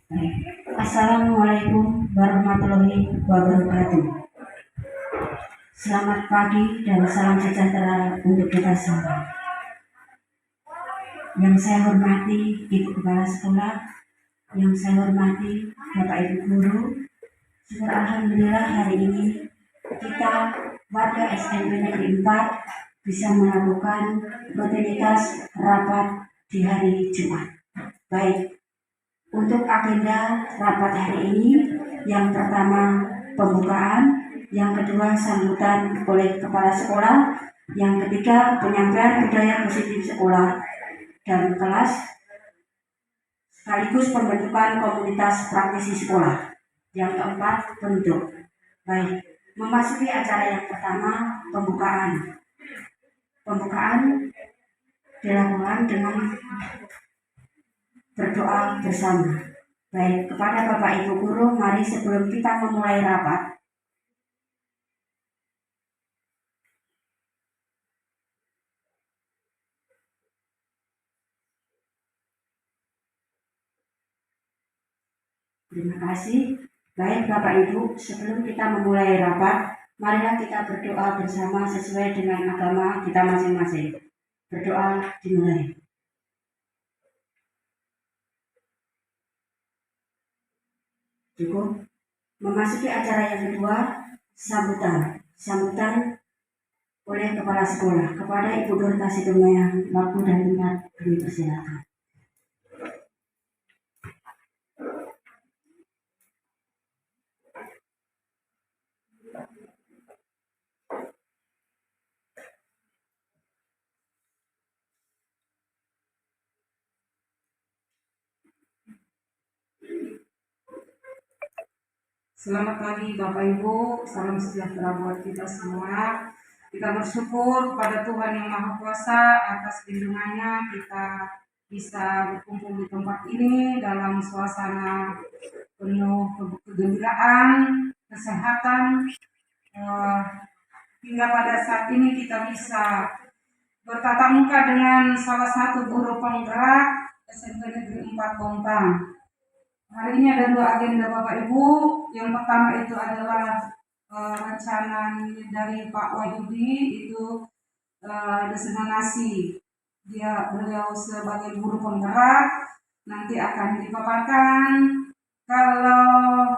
Assalamualaikum warahmatullahi wabarakatuh. Selamat pagi dan salam sejahtera untuk kita semua. Yang saya hormati Ibu Kepala Sekolah, yang saya hormati Bapak Ibu Guru, syukur alhamdulillah hari ini kita warga SMP Negeri 4 bisa melakukan rutinitas rapat di hari Jumat. Baik, untuk agenda rapat hari ini, yang pertama pembukaan, yang kedua sambutan oleh kepala sekolah, yang ketiga penyampaian budaya positif sekolah dan kelas, sekaligus pembentukan komunitas praktisi sekolah. Yang keempat penutup. Baik, memasuki acara yang pertama, pembukaan. Pembukaan dilakukan dengan berdoa bersama. Baik, kepada Bapak Ibu Guru, mari sebelum kita memulai rapat, terima kasih. Baik Bapak Ibu, sebelum kita memulai rapat, marilah kita berdoa bersama sesuai dengan agama kita masing-masing. Berdoa dimulai. Cukup. Memasuki acara yang kedua, sambutan. Sambutan oleh kepala sekolah kepada Ibu Dorta Situmaya, waktu dan tempat dipersilakan. Selamat pagi Bapak Ibu, salam sejahtera buat kita semua. Kita bersyukur kepada Tuhan Yang Maha Kuasa atas lindungannya kita bisa berkumpul di tempat ini dalam suasana penuh kegembiraan, kesehatan, hingga pada saat ini kita bisa bertatap muka dengan salah satu guru penggerak SMP Negeri 4 Bontang. Hari ini ada dua agenda Bapak Ibu. Yang pertama itu adalah rencana dari Pak Wahyudi, itu diseminasi. Beliau sebagai guru penggerak nanti akan dipaparkan. Kalau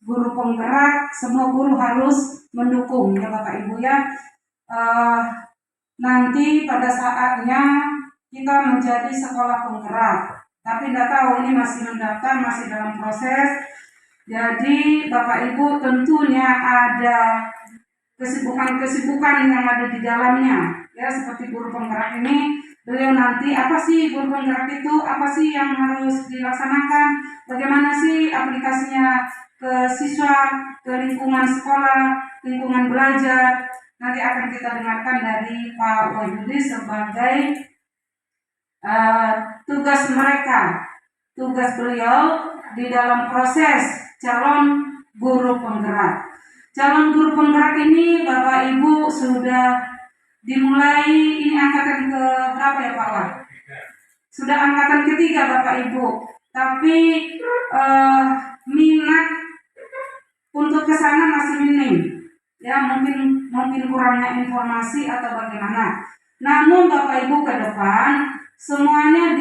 guru penggerak, semua guru harus mendukung ya Bapak Ibu ya. Nanti pada saatnya kita menjadi sekolah penggerak. Tapi tidak tahu, ini masih mendaftar, masih dalam proses. Jadi Bapak Ibu tentunya ada kesibukan-kesibukan yang ada di dalamnya. Ya, seperti guru penggerak ini, beliau nanti apa sih guru penggerak itu, apa sih yang harus dilaksanakan, bagaimana sih aplikasinya ke siswa, ke lingkungan sekolah, lingkungan belajar. Nanti akan kita dengarkan dari Pak Wahyudi sebagai tugas mereka, tugas beliau di dalam proses calon guru penggerak. Calon guru penggerak ini Bapak Ibu sudah dimulai, ini angkatan ke berapa ya Pak Wah? Sudah angkatan ketiga Bapak Ibu. Tapi minat untuk ke sana masih minim. Ya, mungkin kurangnya informasi atau bagaimana. Namun Bapak Ibu ke depan semuanya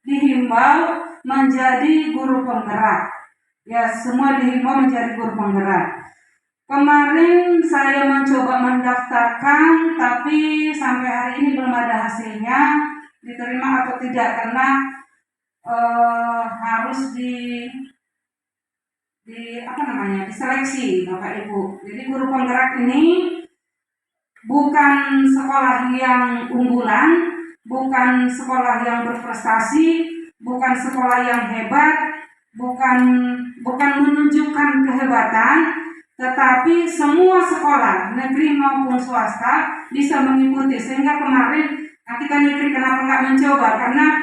dihimbau menjadi guru penggerak. Ya, semua dihimbau menjadi guru penggerak. Kemarin saya mencoba mendaftarkan, tapi sampai hari ini belum ada hasilnya, diterima atau tidak, karena harus diseleksi Bapak Ibu. Jadi guru penggerak ini bukan sekolah yang unggulan, bukan sekolah yang berprestasi, bukan sekolah yang hebat, bukan menunjukkan kehebatan, tetapi semua sekolah negeri maupun swasta bisa mengikuti. Sehingga kemarin kita mikir kenapa nggak mencoba, karena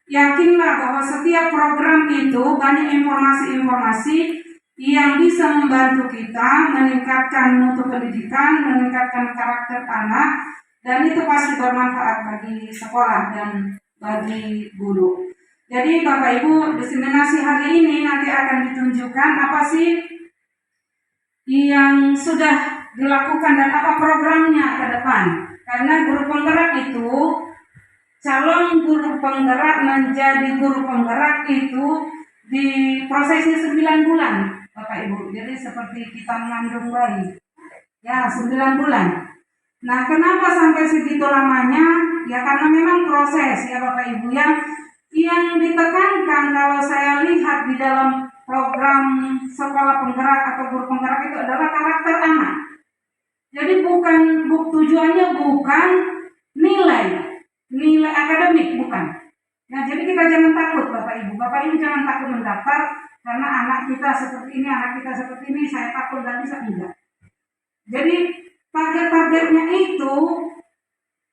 yakinlah bahwa setiap program itu banyak informasi-informasi yang bisa membantu kita meningkatkan mutu pendidikan, meningkatkan karakter anak, dan itu pasti bermanfaat bagi sekolah dan bagi guru. Jadi Bapak Ibu, diseminasi hari ini nanti akan ditunjukkan apa sih yang sudah dilakukan dan apa programnya ke depan. Karena guru penggerak itu, calon guru penggerak menjadi guru penggerak itu diprosesnya 9 bulan Bapak Ibu. Jadi seperti kita mengandung bayi. Ya, 9 bulan. Nah, kenapa sampai segitu lamanya? Ya karena memang proses ya Bapak Ibu yang ditekankan kalau saya lihat di dalam program sekolah penggerak atau guru penggerak itu adalah karakter anak. Jadi tujuannya bukan nilai akademik, bukan. Nah, jadi kita jangan takut Bapak Ibu jangan takut mendaftar karena anak kita seperti ini, saya takut dan bisa enggak. Jadi target-targetnya itu,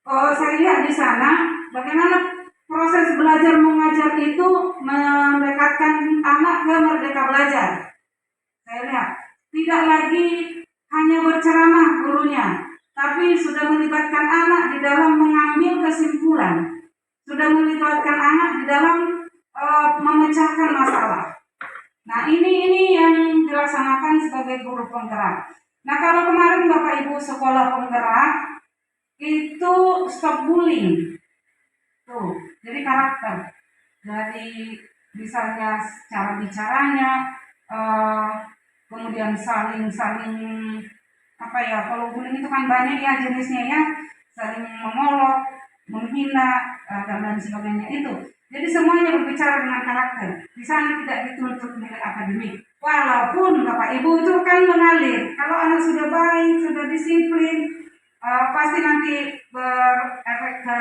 saya lihat di sana bagaimana proses belajar mengajar itu mendekatkan anak ke merdeka belajar. Saya lihat tidak lagi hanya berceramah gurunya, tapi sudah melibatkan anak di dalam mengambil kesimpulan, sudah melibatkan anak di dalam memecahkan masalah. Nah, ini yang dilaksanakan sebagai guru penggerak. Nah, kalau kemarin Bapak Ibu sekolah penggerak itu stop bullying. Tuh, jadi karakter dari misalnya cara bicaranya, kemudian saling apa ya, kalau bullying itu kan banyak ya jenisnya ya, saling mengolok, menghina dan lain sebagainya itu. Jadi semuanya berbicara dengan karakter. Di sana tidak dituntut nilai akademik. Walaupun Bapak Ibu itu kan mengalir. Kalau anak sudah baik, sudah disiplin, pasti nanti berefek ke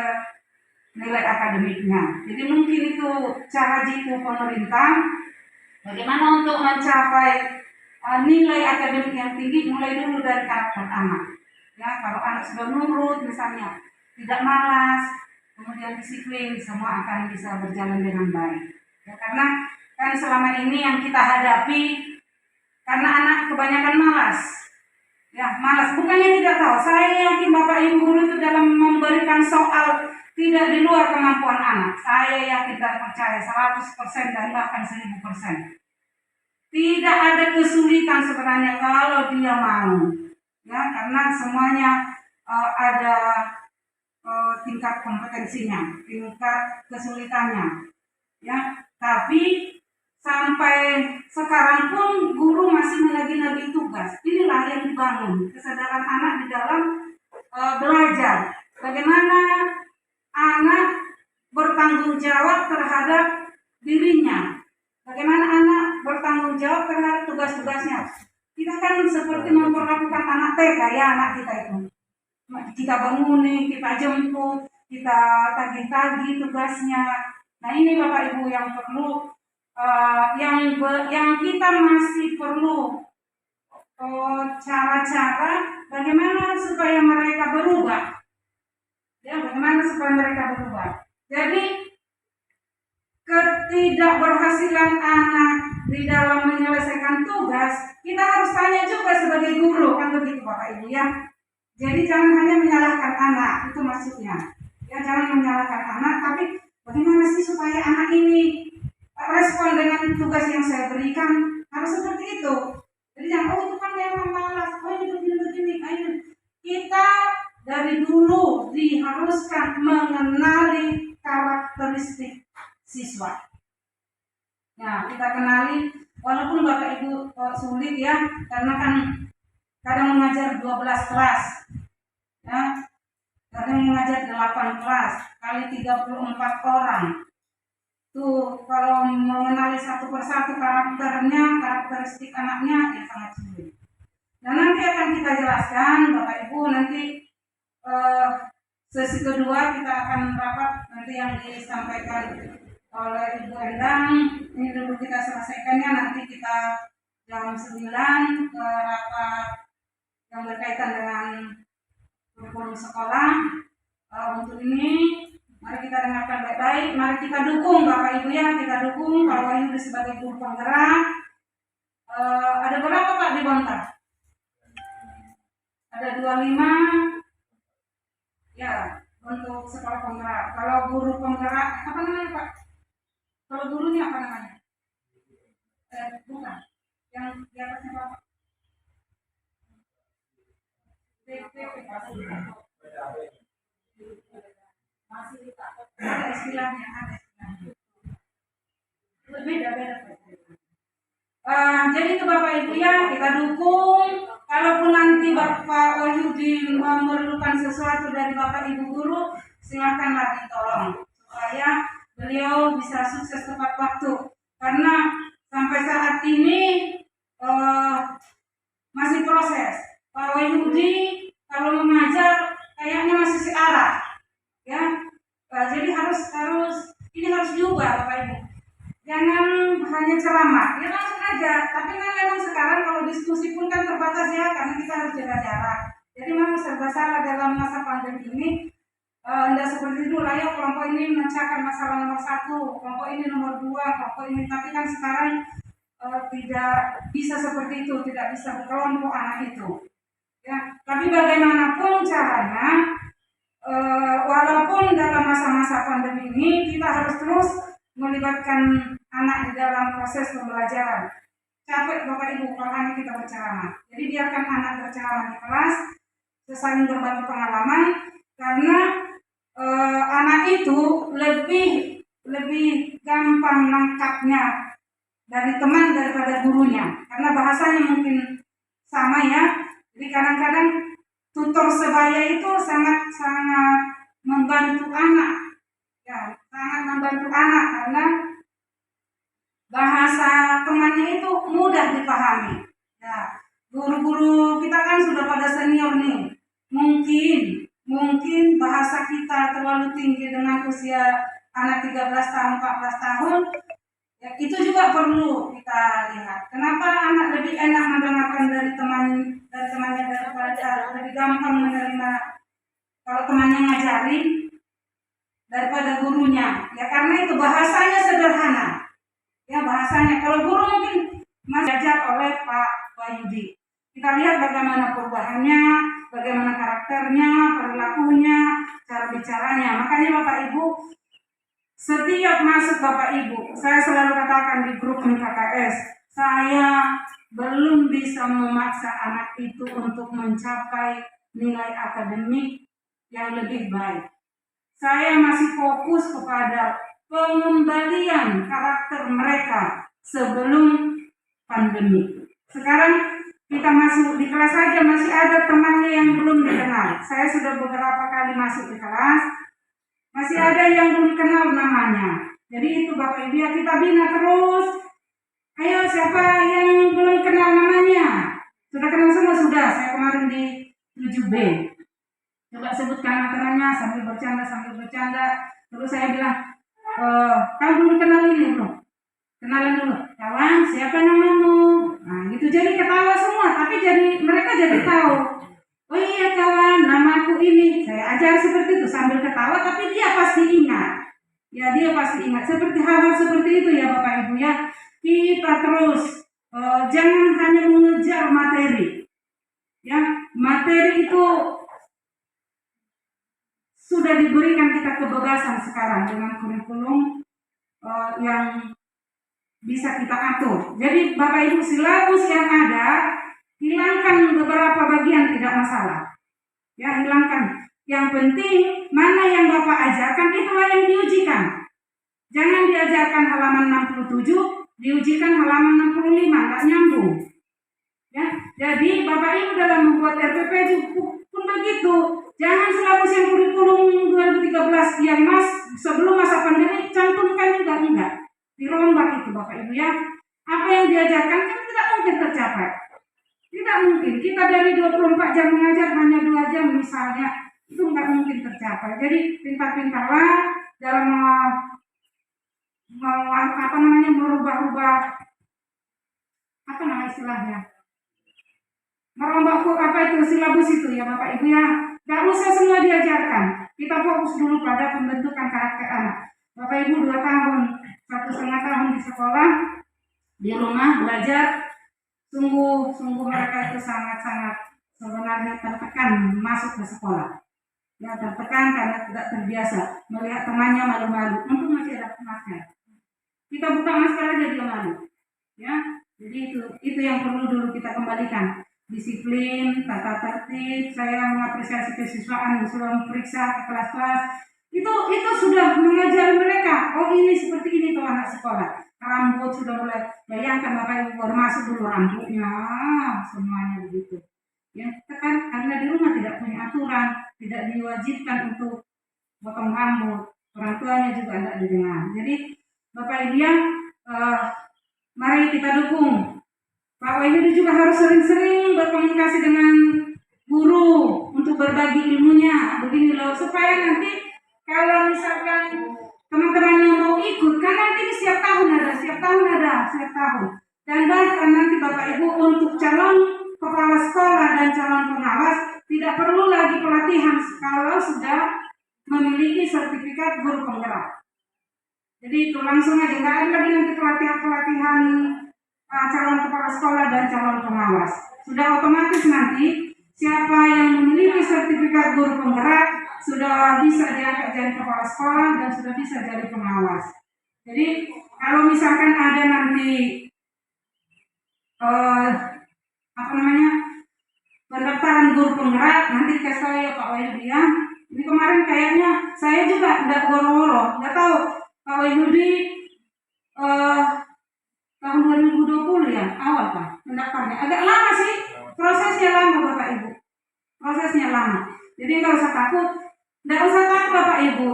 nilai akademiknya. Jadi mungkin itu cara jitu pemerintah bagaimana untuk mencapai nilai akademik yang tinggi mulai dulu dari karakter anak. Ya, kalau anak sudah nurut misalnya, tidak malas, kemudian disiplin, semua akan bisa berjalan dengan baik. Ya, karena kan selama ini yang kita hadapi karena anak kebanyakan malas. Ya, malas. Bukannya tidak tahu. Saya yakin Bapak Ibu guru itu dalam memberikan soal tidak di luar kemampuan anak. Saya yakin dan percaya 100% dan bahkan 1000%. Tidak ada kesulitan sebenarnya kalau dia mau. Ya, karena semuanya ada tingkat kompetensinya, tingkat kesulitannya. Ya, tapi sampai sekarang pun guru masih menagih-nagih tugas. Inilah yang dibangun kesadaran anak di dalam belajar. Bagaimana anak bertanggung jawab terhadap dirinya. Bagaimana anak bertanggung jawab terhadap tugas-tugasnya. Kita kan seperti memperlakukan anak TK ya, anak kita itu. Kita bangunin, kita jemput, kita tagih-tagih tugasnya. Nah, ini Bapak Ibu yang perlu yang kita masih perlu cara-cara bagaimana supaya mereka berubah. Ya, bagaimana supaya mereka berubah. Jadi ketidakberhasilan anak di dalam menyelesaikan tugas, kita harus tanya juga sebagai guru, kan begitu Bapak Ibu ya. Jadi jangan hanya menyalahkan anak, itu maksudnya. Ya, jangan menyalahkan anak, tapi bagaimana sih supaya anak ini respon dengan tugas yang saya berikan, harus seperti itu. Jadi jangan, itu kan memang malas, ini begini, ayo. Kita dari dulu diharuskan mengenali karakteristik siswa. Nah, kita kenali, walaupun Bapak Ibu sulit ya, karena kan kadang mengajar 12 kelas, ya, kadang mengajar 8 kelas, kali 34 orang. Tuh, kalau mengenali satu persatu karakteristik anaknya, ya sangat sulit. Nah, nanti akan kita jelaskan, Bapak Ibu, nanti sesi kedua kita akan rapat nanti yang disampaikan oleh Ibu Endang. Ini dulu kita selesaikannya, nanti kita jam 9 ke rapat yang berkaitan dengan kurikulum sekolah. Untuk ini mari kita dengarkan baik-baik, mari kita dukung Bapak Ibu ya, kita dukung Pak Wahyu sebagai guru penggerak. Ada berapa Pak di Bontar? Ada 25 ya untuk sekolah penggerak. Kalau guru penggerak apa namanya Pak? Kalau gurunya apa namanya? Bukan. Yang di atasnya Bapak. DPP. Ada istilahnya, ada istilahnya. Beda-beda. Jadi itu Bapak Ibu ya, kita dukung. Kalaupun nanti Bapak Wahyudi memerlukan sesuatu dari Bapak Ibu guru, silakanlah ditolong supaya beliau bisa sukses tepat waktu. Karena sampai saat ini masih proses. Pak Wahyudi kalau mengajar kayaknya masih searah, ya. Jadi harus ini harus diubah Bapak Ibu. Jangan hanya ceramah, ya langsung aja. Tapi kan memang sekarang kalau diskusi pun kan terbatas ya, karena kita harus jaga jarak. Jadi memang serba salah dalam masa pandemi ini. Tidak seperti dulu lah ya, kelompok ini memecahkan masalah nomor 1, kelompok ini nomor 2, kelompok ini. Tapi kan sekarang tidak bisa seperti itu, tidak bisa berkelompok anak itu. Ya, tapi bagaimanapun caranya, walaupun dalam masa-masa pandemi ini kita harus terus melibatkan anak di dalam proses pembelajaran. Capek Bapak Ibu kalau hanya kita berceramah. Jadi biarkan anak berceramah di kelas, saling berbagi pengalaman, karena anak itu lebih gampang nangkapnya dari teman daripada gurunya, karena bahasanya mungkin sama ya. Jadi kadang-kadang tutor sebaya itu sangat membantu anak. Ya, sangat membantu anak karena bahasa temannya itu mudah dipahami. Ya, guru-guru kita kan sudah pada senior nih. Mungkin bahasa kita terlalu tinggi dengan usia anak 13 tahun, 14 tahun. Ya, itu juga perlu kita lihat. Kenapa anak lebih enak mendengarkan dari temannya daripada lebih gampang menerima kalau temannya ngajarin daripada gurunya, ya karena itu bahasanya sederhana. Ya bahasanya, kalau guru mungkin masih diajar oleh Pak Wahyudi. Kita lihat bagaimana perubahannya, bagaimana karakternya, perilakunya, cara bicaranya. Makanya Bapak Ibu, setiap masuk Bapak Ibu, saya selalu katakan di grup MKKS, saya belum bisa memaksa anak itu untuk mencapai nilai akademik yang lebih baik. Saya masih fokus kepada pengembalian karakter mereka sebelum pandemi. Sekarang kita masuk di kelas saja masih ada temannya yang belum dikenal. Saya sudah beberapa kali masuk di kelas, masih ada yang belum kenal namanya. Jadi itu Bapak Ibu ya, kita bina terus. Ayo siapa yang belum kenal namanya? Sudah kenal semua? Sudah. Saya kemarin di 7B. Coba sebutkan namanya sambil bercanda. Terus saya bilang, kamu belum kenal ini belum? Kenalan dulu. Kawan, siapa namamu? Nah, gitu jadi ketawa semua. Tapi mereka jadi tahu. Oh iya kawan, namaku ini. Saya ajar seperti itu sambil ketawa, tapi dia pasti ingat. Ya dia pasti ingat. Seperti hal seperti itu ya Bapak Ibu ya. Kita terus jangan hanya mengejar materi. Ya, materi itu sudah diberikan kita kebebasan sekarang dengan kurikulum yang bisa kita atur. Jadi Bapak Ibu, silabus yang ada, hilangkan beberapa bagian tidak masalah. Ya, hilangkan. Yang penting mana yang Bapak ajarkan itulah yang diujikan. Jangan diajarkan halaman 67, diujikan halaman 65, nggak nyambung. Ya, jadi Bapak Ibu dalam membuat RPP pun begitu. Jangan silabus yang kurikulum 2013 yang sebelum masa pandemi cantumkan juga enggak. Dirombak itu Bapak Ibu ya. Apa yang diajarkan kan tidak mungkin tercapai. Tidak mungkin. Kita dari 24 jam mengajar hanya 2 jam misalnya, itu enggak mungkin tercapai. Jadi pintar-pintarlah dalam merubah-rubah istilahnya. Merombak silabus itu ya Bapak Ibu ya. Gak usah semua diajarkan. Kita fokus dulu pada pembentukan karakter anak. Bapak Ibu 2 tahun, 1,5 tahun di sekolah, di rumah belajar, sungguh mereka itu sangat sebenarnya tertekan masuk ke sekolah. Ya tertekan karena tidak terbiasa melihat temannya malu-malu. Untung masih ada temannya. Kita buka masker aja dia malu. Ya, jadi itu yang perlu dulu kita kembalikan. Disiplin, tata tertib. Saya mengapresiasi kesiswaan yang sudah memeriksa ke kelas-kelas. Itu sudah mengajari mereka. Oh, ini seperti ini tuh anak sekolah. Rambut sudah mulai, bayangkan Bapak Ibu baru masuk dulu rambutnya, semuanya begitu. Ya, kita kan karena di rumah tidak punya aturan, tidak diwajibkan untuk potong rambut. Orang tuanya juga tidak didengar. Jadi Bapak Ibu yang mari kita dukung. Pak Wahyudi juga harus sering-sering berkomunikasi dengan guru untuk berbagi ilmunya. Begini loh, supaya nanti kalau misalkan teman-teman yang mau ikut, kan nanti setiap tahun ada. Dan bahkan nanti Bapak Ibu untuk calon kepala sekolah dan calon pengawas tidak perlu lagi pelatihan kalau sudah memiliki sertifikat guru penggerak. Jadi itu langsung aja, nggak ada lagi nanti pelatihan calon kepala sekolah dan calon pengawas. Sudah otomatis nanti siapa yang memiliki sertifikat guru penggerak sudah bisa diangkat jadi kepala sekolah dan sudah bisa jadi pengawas. Jadi kalau misalkan ada nanti pendaftaran guru penggerak, nanti ke saya Pak Wahyudi ya. Ini kemarin kayaknya saya juga nggak woro-woro, nggak tahu Pak Wahyudi tahun 2020 ya awal Pak pendaftarnya. Agak lama sih, prosesnya lama Bapak Ibu. Prosesnya lama. Jadi nggak usah takut Bapak Ibu.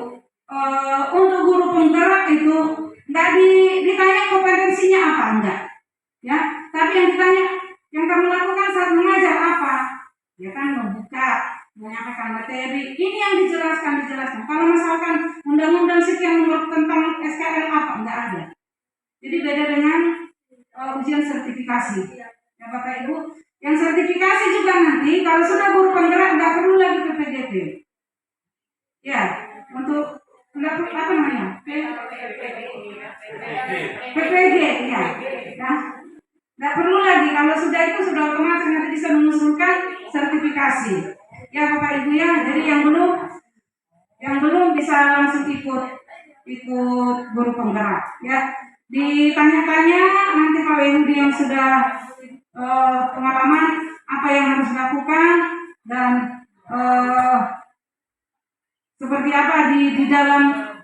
Untuk guru penggerak itu nggak ditanya kompetensinya apa enggak, ya. Tapi yang ditanya, yang kamu lakukan saat mengajar apa? Ya kan membuka, menyampaikan materi. Ini yang dijelaskan. Kalau misalkan undang-undang sekian menurut tentang SKL apa enggak ada. Jadi beda dengan ujian sertifikasi. Ya Bapak Ibu, yang sertifikasi juga nanti kalau sudah guru penggerak nggak perlu lagi PPDB. Ya, untuk apa namanya? PPG ya. Nah, nggak perlu lagi kalau sudah itu sudah otomatis nanti bisa mengusulkan sertifikasi. Ya Bapak Ibu ya, jadi yang belum bisa langsung ikut guru penggerak ya. Ditanya-tanya nanti Pak Wahyudi yang sudah pengalaman apa yang harus dilakukan dan seperti apa di dalam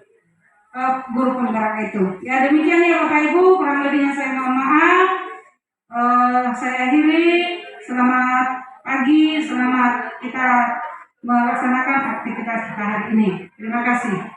guru penggerak itu. Ya demikian ya Bapak Ibu, kurang lebihnya saya mohon maaf. Saya akhiri. Selamat pagi, selamat kita melaksanakan aktivitas kita hari ini. Terima kasih.